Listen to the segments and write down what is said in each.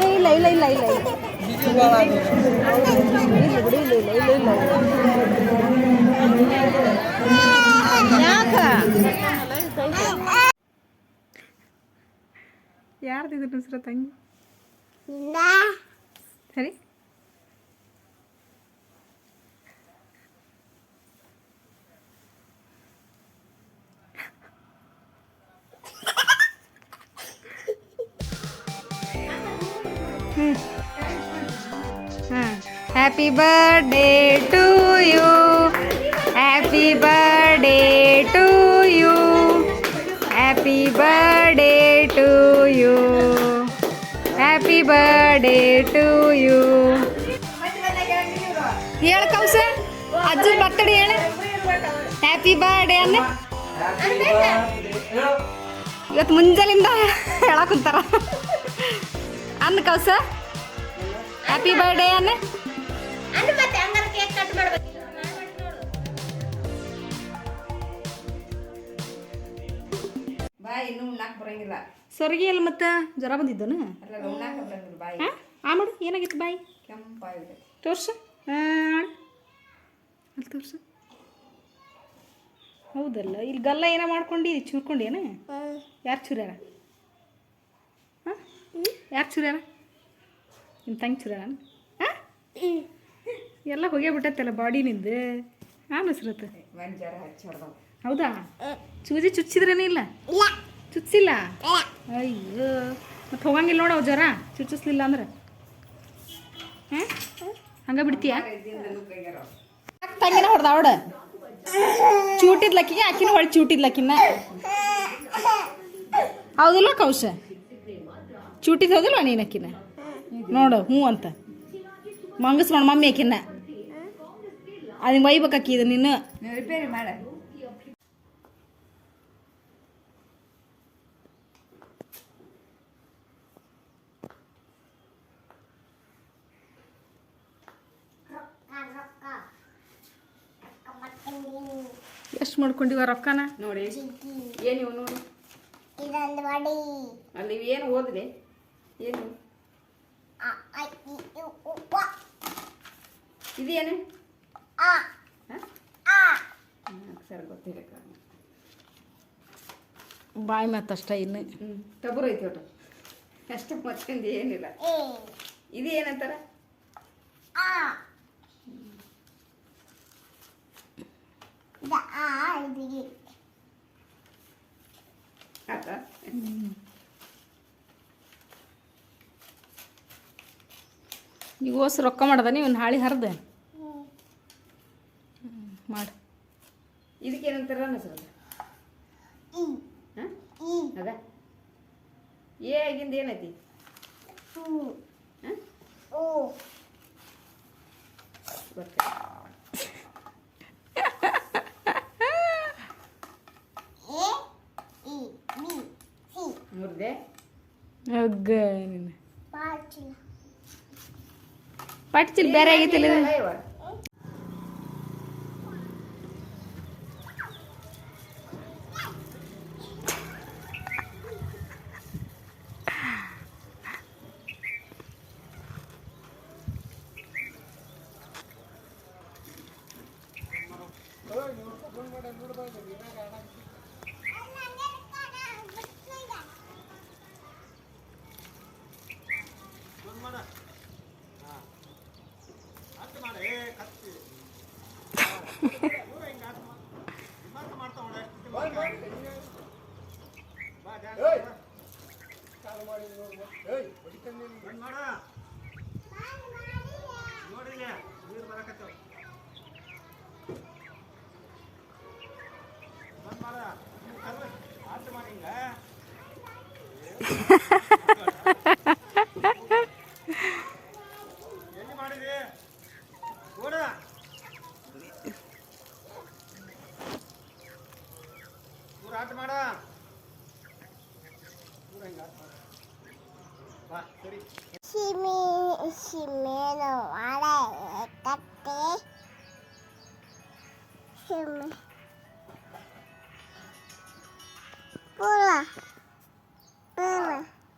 ಇಲ್ಲ ಇಲ್ಲ ಇಲ್ಲ ಇಲ್ಲ ಯಾರ್ದಿದ್ರು ಹೆಸರು ತಂಗಿ ಸರಿ Happy birthday to you. Happy birthday to you. Happy birthday to you. Happy birthday to you. ಹೇಳ ಕೌಸ ಅಜ್ಜ ಬರ್ತಡೇ ಹೇಳ ಹ್ಯಾಪಿ ಬರ್ಡೇ ಅನ್ನ ಇವತ್ತು ಮುಂಜಾನಿಂದ ಹೇಳಕ್ಕಂತಾರ ಅನ್ನ ಕೌಸ ಹ್ಯಾಪಿ ಬರ್ಡೇ ಅನ್ನ ಬಾಯಿ ಇನ್ನೂ ಉಣ್ಣಾಕ್ ಬರಂಗಿಲ್ಲ ಸೊರಗಿ ಅಲ್ಲ ಮತ್ತೆ ಜ್ವರ ಬಂದಿದ್ದನು ಅಲ್ಲ ಉಣ್ಣಾಕ ಬರಂಗಿಲ್ಲ ಬಾಯಿ ಆ ಮಾಡು ಏನಾಗಿತ್ತು ಬಾಯಿ ಕೆಂಪಾಗಿದೆ ತೋರ್ಸು ಅಲ್ಲಿ ತೋರ್ಸು ಹೌದಲ್ಲ ಇಲ್ಲಿ ಗಲ್ಲ ಏನೋ ಮಾಡ್ಕೊಂಡು ಚೂರ್ಕೊಂಡೇನ ಯಾರು ಚೂರ್ಯಾರ ಹಾಂ ಯಾರು ಚೂರ್ಯಾರ ನಿಮ್ಮ ತಂಗಿ ಚೂರ್ಯಾರ ಹಾಂ ಎಲ್ಲ ಹೋಗೇ ಬಿಟ್ಟತ್ತಲ್ಲ ಬಾಡಿನಿಂದ ಅನಿಸ್ರತ್ತೆ ಒಂದು ಜ್ವರ ಹಚ್ಚಿ ಹೊಡೆದವು ಹೌದಾ ಸೂಜಿ ಚುಚ್ಚಿದ್ರೇನೇ ಇಲ್ಲ ಚುಚ್ಚಿಲ್ಲ ಅಯ್ಯೋ ಮತ್ತೆ ಹೋಗಂಗಿಲ್ಲ ನೋಡವು ಜ್ವರ ಚುಚ್ಚಿಸ್ಲಿಲ್ಲ ಅಂದ್ರೆ ಹಾಂ ಹಂಗೆ ಬಿಡ್ತೀಯಾ ತಂಗಿನ ಹೊಡೆದ ಅವಡ ಚೂಟಿದ್ಲಕ್ಕಿಗೆ ಆಕಿನ ಹೊಳೆ ಚೂಟಿದ್ಲಕ್ಕಿನ್ನ ಹೌದಿಲ್ಲ ಕೌಶ ಚೂಟಿದ್ ಹೌದಿಲ್ವ ನೀನು ಅಕ್ಕಿನ ನೋಡು ಹ್ಞೂ ಅಂತ ಮಂಗಸ್ ಮಾಡ ಮಮ್ಮಿ ಆಕಿನ್ನ ಅದನ್ನ ಒಯ್ಬೇಕಿ ಇದು ನೀನು ರಿಪೇರಿ ಮಾಡ ಎಷ್ಟು ಮಾಡ್ಕೊಂಡಿವ ರೊಕ್ಕನ ನೋಡಿ ಏನಿವು ನೋಡು ಅಲ್ಲಿ ಏನು ಓದಿದೆ ಏನು ಇದೇನು ಸರ್ ಗೊತ್ತಿಲ್ಲ ಬಾಯಿ ಮತ್ತಷ್ಟ ಇನ್ನು ಟಬರು ಐತಿ ಒಟ್ಟು ಅಷ್ಟು ಮತ್ತೊಂದು ಏನಿಲ್ಲ ಇದು ಏನಂತಾರ ನೀವು ಓಸ್ ರೊಕ್ಕ ಮಾಡದ ನೀವು ಹಾಳಿ ಹರಿದ ಮಾಡು ಇದಕ್ಕೇನಂತಾರ ಅನ್ನಿಸ್ರದ ಅದ ಏ ಆಗಿಂದ ಏನೈತಿ ಮುರ್ದೆ ಪಟ್ಚಿಲ್ ಬೇರೆ ಆಗೈತಿಲ್ಲ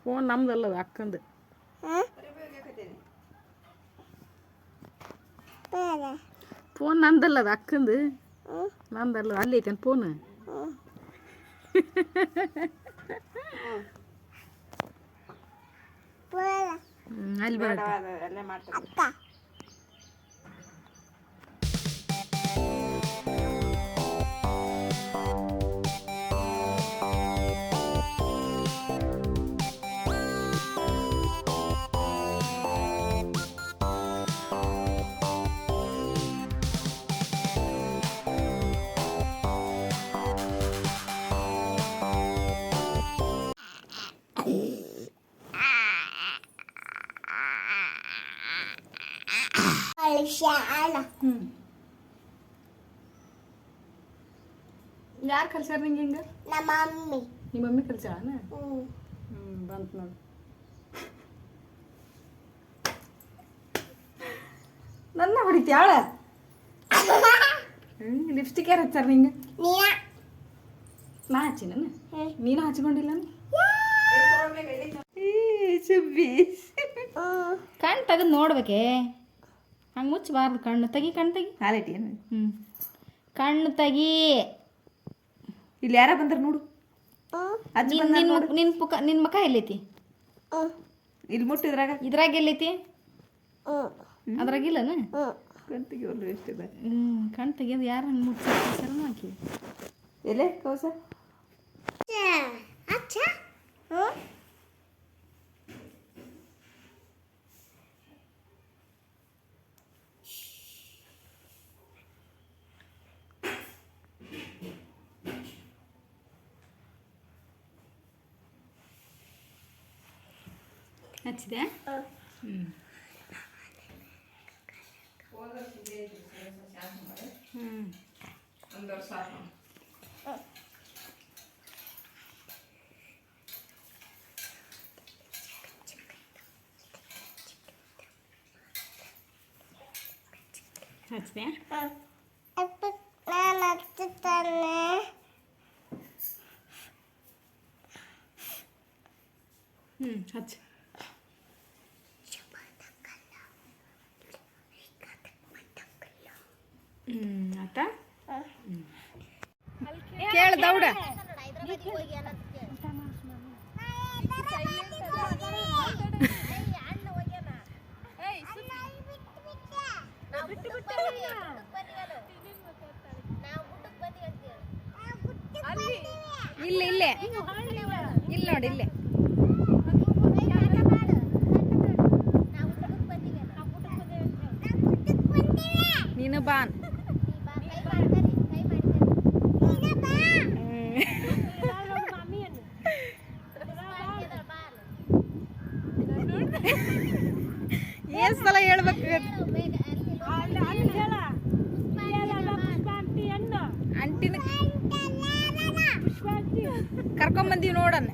ಫೋನ್ ನಮ್ದಲ್ಲದ ಅಕ್ಕಂದು. ಫೋನ್ ನಂದಲ್ಲದ ಅಕ್ಕಂದು, ನಂದಲ್ಲ. ಅಲ್ಲಿ ಐತೇನು ಫೋನ್? ಅಲ್ಲಿ ಬೇಡ. ಅಲ್ಲೇ ಮಾಡ್ತಾರೆ. ಯಾರು ಕಲ್ಸ್ಯಾರ ನಿಂಗೆ ಹಿಂಗೆ? ನಮ್ಮ ಮಮ್ಮಿ. ನಿಮ್ಮ ಮಮ್ಮಿ ಕಲ್ಸ್ಯಾಳ? ಬಂತು ನೋಡಿ. ನನ್ನ ಹೊಡಿತ್ಯಾಳ? ಲಿಪ್ಸ್ಟಿಕ್ ಯಾರು ಹಚ್ಚಾರ ನಿಂಗೆ? ನಾ ಹಚ್ಚಿ ನಾನು? ನೀನು ಹಚ್ಕೊಂಡಿಲ್ಲ? ಕಣ್ಣು ತೆಗೆದು ನೋಡ್ಬೇಕೆ? ಹಂಗೆ ಮುಚ್ಚಬಾರ್ದು. ಕಣ್ಣು ತೆಗಿ, ಕಣ್ಣು ತೆಗಿ. ಹಾಲೈಟೇನು? ಕಣ್ಣು ತೆಗಿ. ಇಲ್ಲಿ ಯಾರ ಬಂದ್ರ ನೋಡು. ನಿನ್ನ ಮುಖ ಎಲ್ಲೈತಿ? ಇಲ್ಲಿ ಮುಟ್ಟಿದ್ರಾಗ ಇದ್ರಾಗ ಎಲ್ಲೈತಿ? ಅದ್ರಾಗಿಲ್ಲನ? ಕಣ್ತಿಗೆ ಒಳ್ಳೆ ಎಷ್ಟಿದೆ. ಕಣ್ಣು ತೆಗಿಯೋದು ಯಾರು ಹಂಗೆ ಮುಚ್ಚ ಹಾಕಿ ಎಲೆ ಕೌಸ ಹಚ್ಚಿದೆ. ಹಚ್ಚಿದೆ. ನಾನು ಹಚ್ಚುತ್ತಾನೆ. ಹಚ್ಚು. ಆತ ಕೇಳ ದೌಡ. ಇಲ್ಲೇ ಇಲ್ಲೇ ಇಲ್ಲಿ ನೋಡಿ, ಇಲ್ಲೇ ನೀನು ಬಾ. ಏನ್ ಸಲ ಹೇಳ್ಬೇಕು? ಅಂಟಿನ ಕರ್ಕೊಂಬಂದೀವಿ ನೋಡನ್ನ.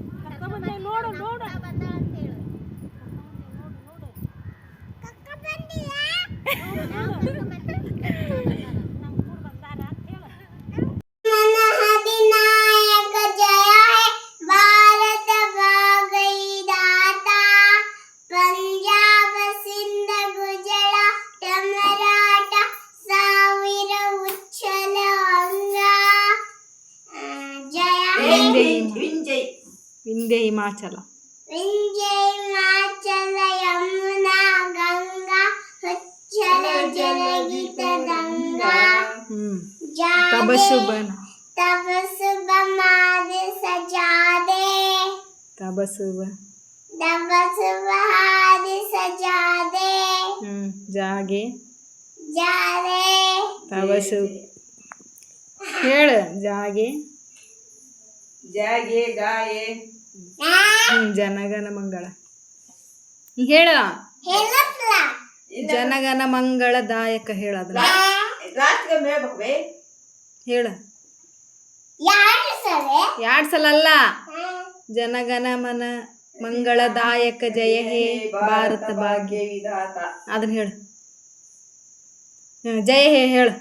ವಿಂಧ್ಯ ಹಿಮಾಚಲ, ಯಮುನಾ ಗಂಗಾ ಉಚ್ಚಲ ಜಲಗಿತ ಗಂಗಾ ತಬ ಶುಭನ तब सुबह मादे सजादे, तब सुबह हादे सजादे, जागे जागे तब शुभ ಹೇಳ. ಜಾಗೆ ಜಾಗೆ ಗಾಯೆ ಜನಗಣ ಮಂಗಳ. ಹೇಳ. ಜನಗಣ ಮಂಗಳದಾಯಕ ಹೇಳದ ಹೇಳ. ಎರಡ್ ಸಲ ಅಲ್ಲ. ಜನಗಣ ಮನ ಮಂಗಳದಾಯಕ ಜಯ ಹೇ ಭಾರತ ಭಾಗ್ಯ ವಿಧಾತ. ಅದನ್ನ ಹೇಳು. ಜಯ ಹೇ ಹೇಳು.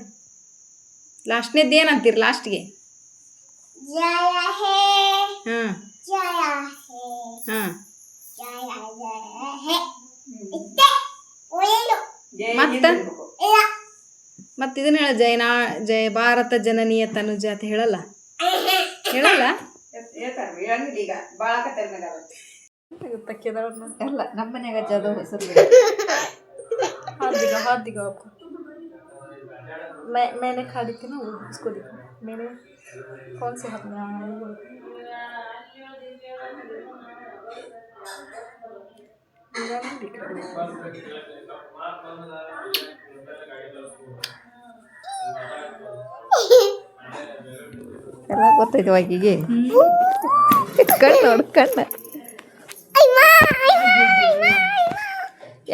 ಲಾಸ್ಟ್ನೇದ್ದು ಏನಂತೀರಿ ಲಾಸ್ಟ್ಗೆ? ಜಯ ಹೇ ಹಾಂ ಜಯ ಹೇ ಹಾಂ ಜಯ ಜಯ ಹೇ ಇತ್ತೆ ಉಳಿಲು ಮತ್ತೆ ಇಲ್ಲ ಮತ್ತೆ ಇದನ್ನ ಹೇಳ, ಜಯ ಭಾರತ ಜನನೀಯ ತನುಜ ಅಂತ ಹೇಳಲ್ಲ? ಹೇಳಲ್ಲ? ಈಗ ಭಾಳ ಕತೆ ಎಲ್ಲ ನಮ್ಮ ಮನ್ಯಾಗ ಜದ ಹೆಸರು हाथ दिखाओ आपको। मैंने खा दी थी ना वो, उसको दिखाओ। मैंने कौन से हाथ में? हाँ वो बोलो। मेरा नहीं दिख रहा। ಎಲ್ಲ ಗೊತ್ತೈತೆ ಆಕಿಗೆ. ಕಣ್ಣು ನೋಡು ಕಣ್ಣು.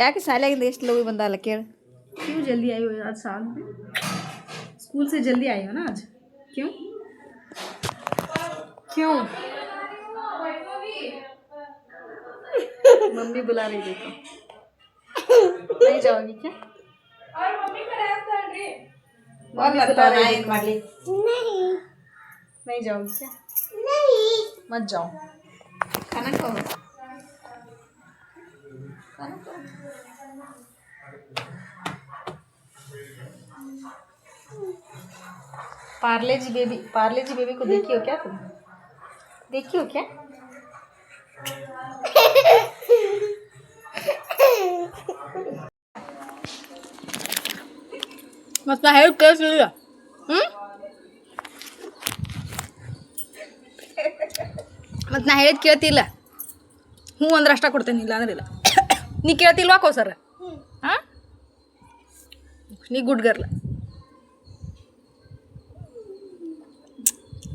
ಯಾಕೆ ಶಾಲೆಗಿಂದ ಎಷ್ಟು ಲವ್ ಬಂದಲ್ಲ ಕೇಳು. क्यों जल्दी आई हो आज? साल में स्कूल से जल्दी आई हो ना आज? क्यों क्यों? मम्मी बुला रही देखो। नहीं जाओगी क्या? मम्मी बुला रही देखो। नहीं नहीं जाओगी क्या? नहीं मत जाओ। खाना खाओ. पार्ले जी बेबी को देखी हो क्या तुम? देखी हो क्या? मत ना हेल्प कैसे लिया? ಮತ್ತು ನಾ ಹೇಳಿದ್ ಕೇಳ್ತಿಲ್ಲ. ಹ್ಞೂ ಅಂದ್ರೆ ಅಷ್ಟ ಕೊಡ್ತೇನೆ, ಇಲ್ಲ ಅಂದ್ರೆ ಇಲ್ಲ. ನೀ ಕೇಳ್ತಿಲ್ವಾ ಕೋಸರ? ಹಾಂ, ನೀ ಗುಡ್ ಗರ್ಲ.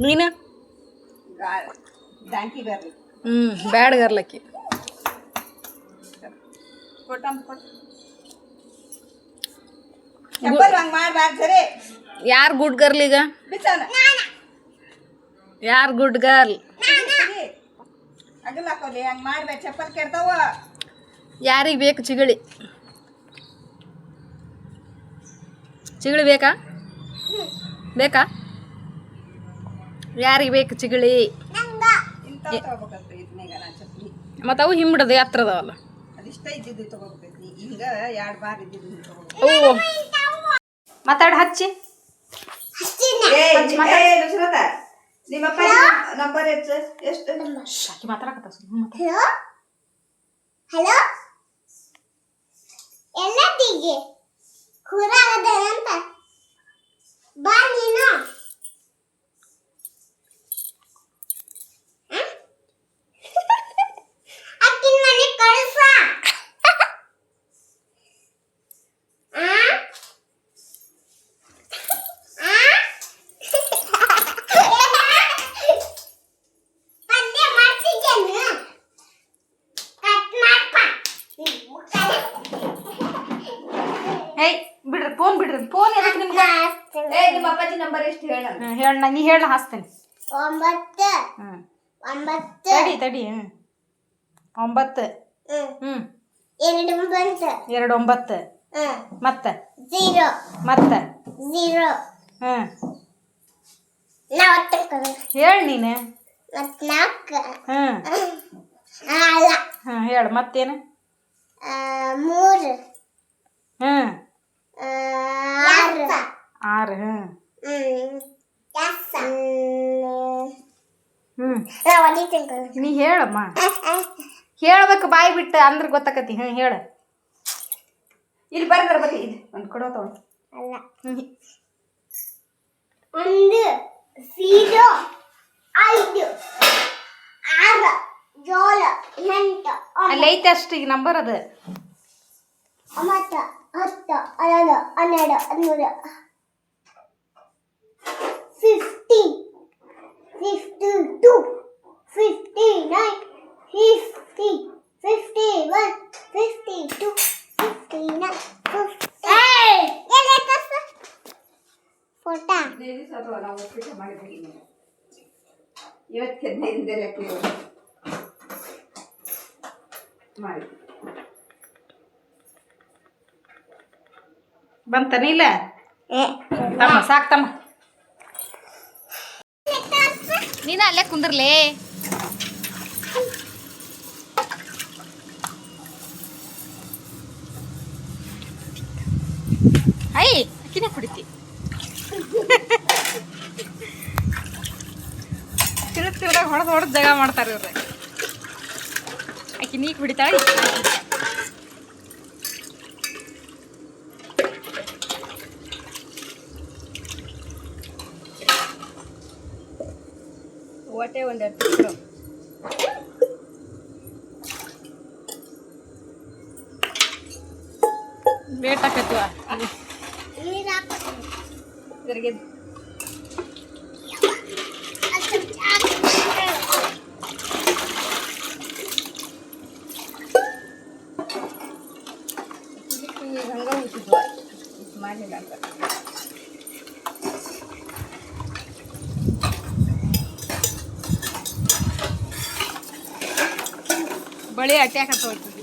ನೀನು ಬ್ಯಾಡ್ ಗರ್ಲಕ್ಕಿ. ಯಾರು ಗುಡ್ ಗರ್ಲ್ ಈಗ? ಯಾರು ಗುಡ್ ಗರ್ಲ್? ಯಾರಿಗೆ ಬೇಕು ಚಿಗಳಿ? ಚಿಗಳಿ ಬೇಕಾ? ಬೇಕಾ? ಯಾರಿಗೆ ಬೇಕು ಚಿಗಳಿ? ಮತ್ತು ಅವು ಹಿಂಬಿಡೋದು ಹತ್ರದವಲ್ಲ. ಓ ಮಾತಾಡಿ ಹಚ್ಚಿ. ನಿಮ್ಮಪ್ಪ ನಂಬರ್ ಎಷ್ಟು? ಶಾಕಿ ಮಾತಾಡಕತ್ತ. ಹಲೋ ಹಲೋ ಎಲ್ಲದಿಗೆ ಕೂರಾಗದಂತ ಬಾ ನೀನು. ಅಕ್ಕಿನ ಮನೆ ಕಳ್ಸ. ಬಿಡ್ರಿ ಫೋನ್, ಬಿಡ್ರಿ ಫೋನ್. ಎದಕ್ಕೆ ನಿಮ್ಗೆ? ನಿಮ್ಮ ಅಪ್ಪಾಜಿ ನಂಬರ್ ಎಷ್ಟು ಹೇಳ? ಹೇಳ, ನೀ ಹೇಳ, ಹಾಸ್ತೇನೆ. 9 9 ತಡಿ. 9 2 ಬಂತು. 2 9 ಮತ್ತೆ 0 ಮತ್ತೆ 0 ಹೇಳ ನೀನು. ಮತ್ತೆ 4 ಹೇಳ ಮತ್ತೇನು? 3 6 ನೀ ಹೇಳಮ್ಮ. ಹೇಳ್ಬೇಕು ಬಾಯಿ ಬಿಟ್ಟು, ಅಂದ್ರೆ ಗೊತ್ತಾಕತಿ. ಹೇಳ. ಇಲ್ಲಿ ಬರ್ತಾರ ಬರೀ ಒಂದು ಕೊಡೋ ತಗೊಂಡು. ಅಲ್ಲ 1 0 5 6 7 8 ಅಲ್ಲಿ ಐತೆ ಅಷ್ಟು ಈಗ ನಂಬರ್ ಅದು. 9 10 11 12 13 15 52 59 50 51 52 59 ಫೋಟಾ ನಾವು ಉಪ್ಪಿಟ್ಟು ಮಾಡಿದ್ದೀವಿ. ಇವತ್ತು 15 ಲೆಕ್ಕ ಮಾಡಿ ಬಂತಾನೆ ಇಲ್ಲ? ತಮ್ಮ ಸಾಕು ತಮ್ಮ. ನೀನ ಅಲ್ಲೇ ಕುಂದ್ರಲೇ. ಐ ಅಕ್ಕಿನ ಕುಡಿತಿ. ತಿರುದಾಗ ಹೊಡೆದು ಜಾಗ ಮಾಡ್ತಾರೆ ಇವ್ರೆ. ಆಕಿ ನೀ ಕುಡಿತಾಳೆ. ಹೊಟ್ಟೆ ಒಂದೆರಡು ತಿಕ್ರು ವೇಟ್ ಹಾಕತ್ವ ನೀರು ಹಾಕು. ಇದ್ರಿಗೆ ಅದು ಸ್ವಲ್ಪ ಹಾಕು. ಹಂಗ ಉಳಿಸಿದ್ವ ಮಾಡಿಲ್ಲ ಅಂತ. ಬಳಿ ಅಟ್ಟಿ ಹಾಕತ್ತ ಹೋಗ್ತದೆ.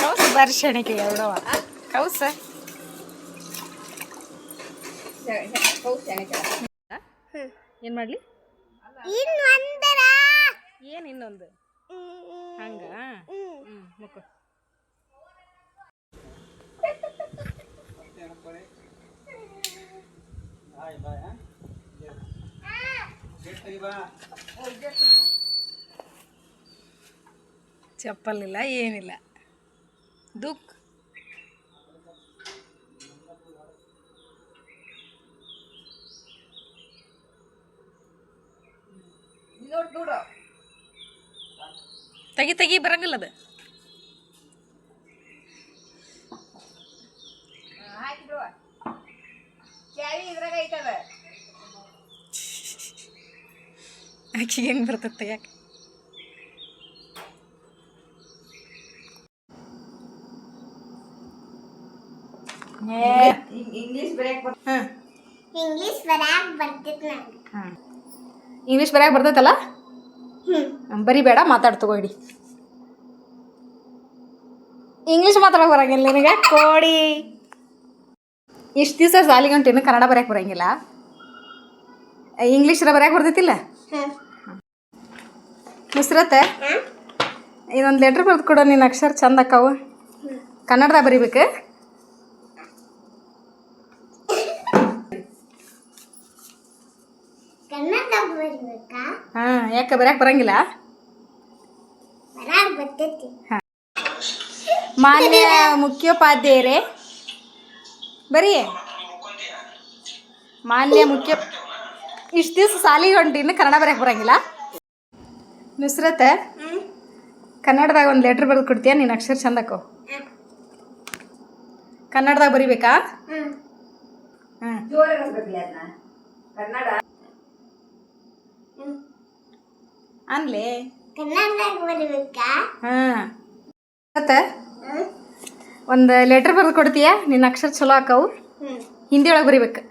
ಕೌಸ್ ಬರ್ಷಣಿಕೆ ಎರಡವ ಕೌಸ ಏನು ಮಾಡಲಿ? ಇನ್ನೊಂದರ ಏನು ಇನ್ನೊಂದು ಹಂಗ ಮುಕ್ಕ ಚಪ್ಪಲಿಲ್ಲ ಏನಿಲ್ಲ. ದುಃಖ ನೋಡು ತೆಗಿ ತೆಗಿ ಬರಂಗಿಲ್ಲ ಅದು. ಹಾಕಿದ್ರು ಚಾವಿ ಇದ್ರಾಗ ಐತದ. ಆಕಿಗೆ ಹೆಂಗೆ ಬರ್ತದೆ ತೆಗ್ಯಾಕೆ? ಇಂಗ್ಲೀಷ್ ಬರೆಯಕ್ ಹಾಂ ಇಂಗ್ಲೀಷ್ ಬರಾಕ್ ಬರ್ತಿತ್ತು ನಂಗೆ. ಹಾಂ ಇಂಗ್ಲೀಷ್ ಬರೆಯಕ್ಕೆ ಬರ್ತೈತಲ್ಲ? ಬರಿಬೇಡ, ಮಾತಾಡ್ತಗೋ ಇಡಿ. ಇಂಗ್ಲೀಷ್ ಮಾತಾಡೋಕೆ ಬರಂಗಿಲ್ಲ ನಿನಗೆ ಕೋಡಿ. ಇಷ್ಟು ದಿವಸ ಸಾಲಿಗಂಟು ಕನ್ನಡ ಬರೆಯಕ್ಕೆ ಬರಂಗಿಲ್ಲ, ಇಂಗ್ಲೀಷ್ರ ಬರೆಯಕ್ಕೆ ಬರ್ತೈತಿಲ್ಲ? ನುಸ್ರತ್ ಇದೊಂದು ಲೆಟ್ರ್ ಬರೆದು ಕೊಡೋ, ನಿನ್ನ ಅಕ್ಷರ ಚಂದ ಅಕ್ಕಾವು. ಕನ್ನಡದಾಗ ಬರಿಬೇಕು. ಕನ್ನಡ ಬರಿಬೇಕಾ? ಹಾಂ ಯಾಕೆ ಬರೆಯಕ್ಕೆ ಬರಂಗಿಲ್ಲ? ಬರಾಕ್ ಬರ್ತೈತಿ. ಮಾನ್ಯ ಮುಖ್ಯೋಪಾಧ್ಯಾಯರೇ ಬರೀ ಮಾನ್ಯ ಮುಖ್ಯ. ಇಷ್ಟು ದಿವಸ ಸಾಲಿಗೆ ಹೊಂಟಿ ಇನ್ನು ಕನ್ನಡ ಬರೆಯಕ್ಕೆ ಬರಂಗಿಲ್ಲ. ನುಸ್ರತ್ ಕನ್ನಡದಾಗ ಒಂದು ಲೆಟ್ರ್ ಬರೆದು ಕೊಡ್ತೀಯ? ನಿನ್ನ ಅಕ್ಷರ ಚಂದಕ್ಕೋ. ಕನ್ನಡದಾಗ ಬರಿಬೇಕಾ? ಹಾಂ ಜೋರಾಗಿ ಅನ್ಬೇಕಲ್ಲ ಅದನ್ನ ಕನ್ನಡ ಅನ್ಲೇ. ಕನ್ನಡದಾಗ ಬರಿಬೇಕಾ? ಹಾಂ ಮತ್ತೆ ಒಂದು ಲೆಟ್ರ್ ಬರೆದು ಕೊಡ್ತೀಯ? ನಿನ್ನ ಅಕ್ಷರ ಚಲೋ ಆಕವು. ಹಿಂದಿ ಒಳಗೆ ಬರಿಬೇಕು.